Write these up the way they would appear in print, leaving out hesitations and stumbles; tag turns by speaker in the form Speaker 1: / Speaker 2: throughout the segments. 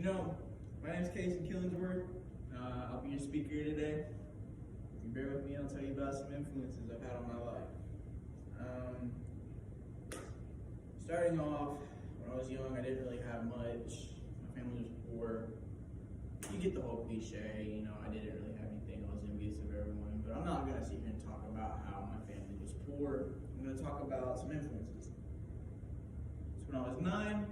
Speaker 1: My name is Casey Killingsworth. I'll be your speaker here today. If you bear with me, I'll tell you about some influences I've had on my life. Starting off, when I was young, I didn't really have much. My family was poor. You get the whole cliche, I didn't really have anything. I was envious of everyone. But I'm not going to sit here and talk about how my family was poor. I'm going to talk about some influences. So when I was 9,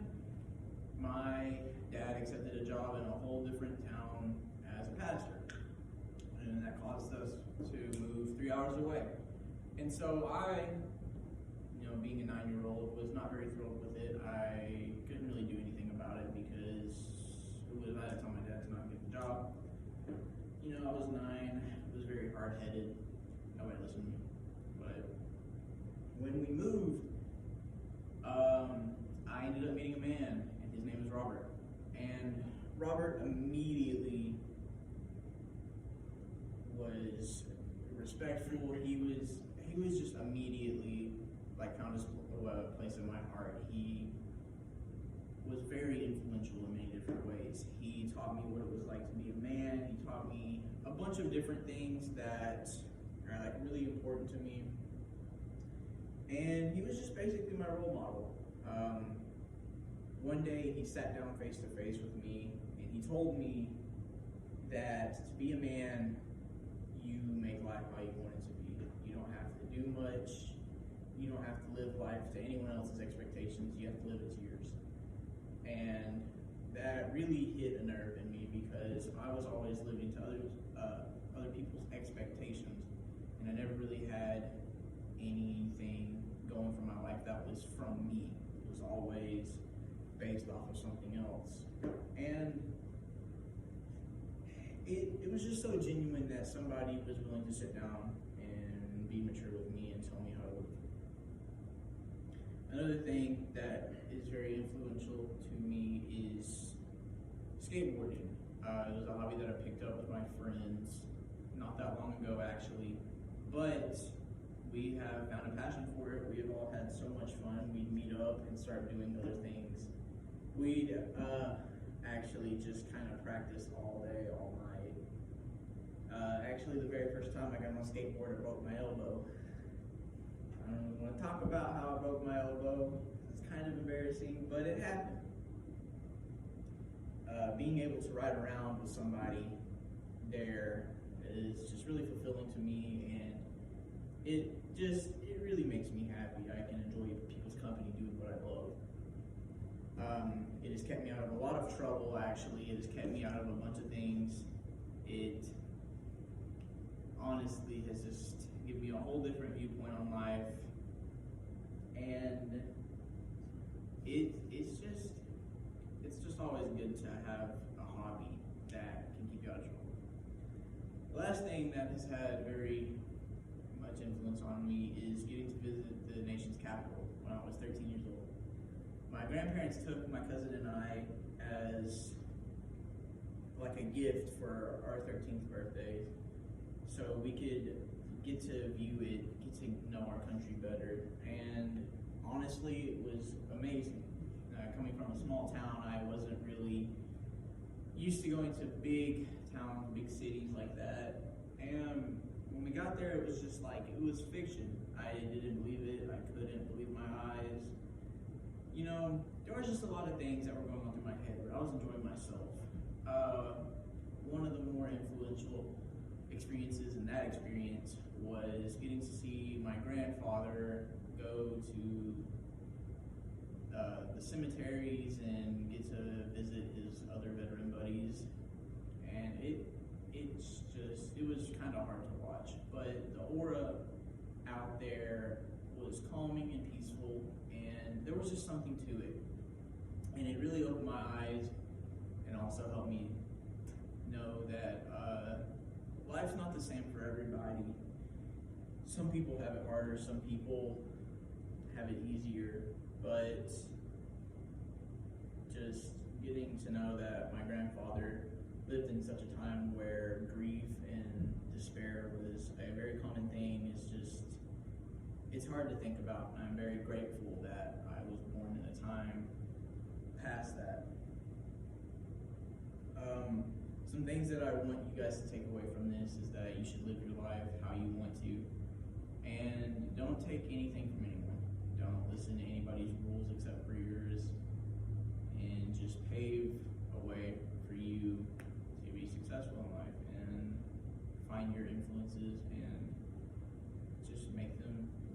Speaker 1: my dad accepted a job in a whole different town as a pastor. And that caused us to move 3 hours away. And so I, being a 9-year-old, was not very thrilled with it. I couldn't really do anything about it because I had to tell my dad to not get the job. I was 9, was very hard-headed. Nobody listened to me. But when we moved, I ended up meeting a man, and his name is Robert. And Robert immediately was respectful. He was just immediately found his place in my heart. He was very influential in many different ways. He taught me what it was like to be a man. He taught me a bunch of different things that are really important to me. And he was just basically my role model. One day he sat down face to face with me and he told me that to be a man, you make life how you want it to be. You don't have to do much. You don't have to live life to anyone else's expectations. You have to live it to yours. And that really hit a nerve in me because I was always living to other people's expectations, and I never really had anything going for my life that was from me. It was always based off of something else. And it was just so genuine that somebody was willing to sit down and be mature with me and tell me how to live. Another thing that is very influential to me is skateboarding. It was a hobby that I picked up with my friends not that long ago, actually. But we have found a passion for it. We have all had so much fun. We'd meet up and start doing other things. We'd actually just kind of practice all day, all night. Actually, the very first time I got on a skateboard, I broke my elbow. I don't want to talk about how I broke my elbow. It's kind of embarrassing, but it happened. Being able to ride around with somebody there is just really fulfilling to me, and it really makes me happy. I can enjoy people's company doing what I love. It has kept me out of a lot of trouble, actually. It has kept me out of a bunch of things. It honestly has just given me a whole different viewpoint on life. And it's just always good to have a hobby that can keep you out of trouble. The last thing that has had very much influence on me is getting to visit the nation's capital when I was 13 years old. My grandparents took my cousin and I as a gift for our 13th birthday, so we could get to view it, get to know our country better, and honestly, it was amazing. Coming from a small town, I wasn't really used to going to big towns, big cities like that, and when we got there, it was just it was fiction. I didn't believe it. I couldn't believe my eyes. There was just a lot of things that were going on through my head, but I was enjoying myself. One of the more influential experiences in that experience was getting to see my grandfather go to the cemeteries and get to visit his other veteran buddies. And it was kind of hard to watch, but the aura out there was calming and peaceful, and there was just something to it. And it really opened my eyes and also helped me know that life's not the same for everybody. Some people have it harder, some people have it easier, but just getting to know that my grandfather lived in such a time where grief and despair was a very common thing it's hard to think about, and I'm very grateful that I was born in a time past that. Some things that I want you guys to take away from this is that you should live your life how you want to, and don't take anything from anyone. Don't listen to anybody's rules except for yours, and just pave a way for you to be successful in life and find your influences and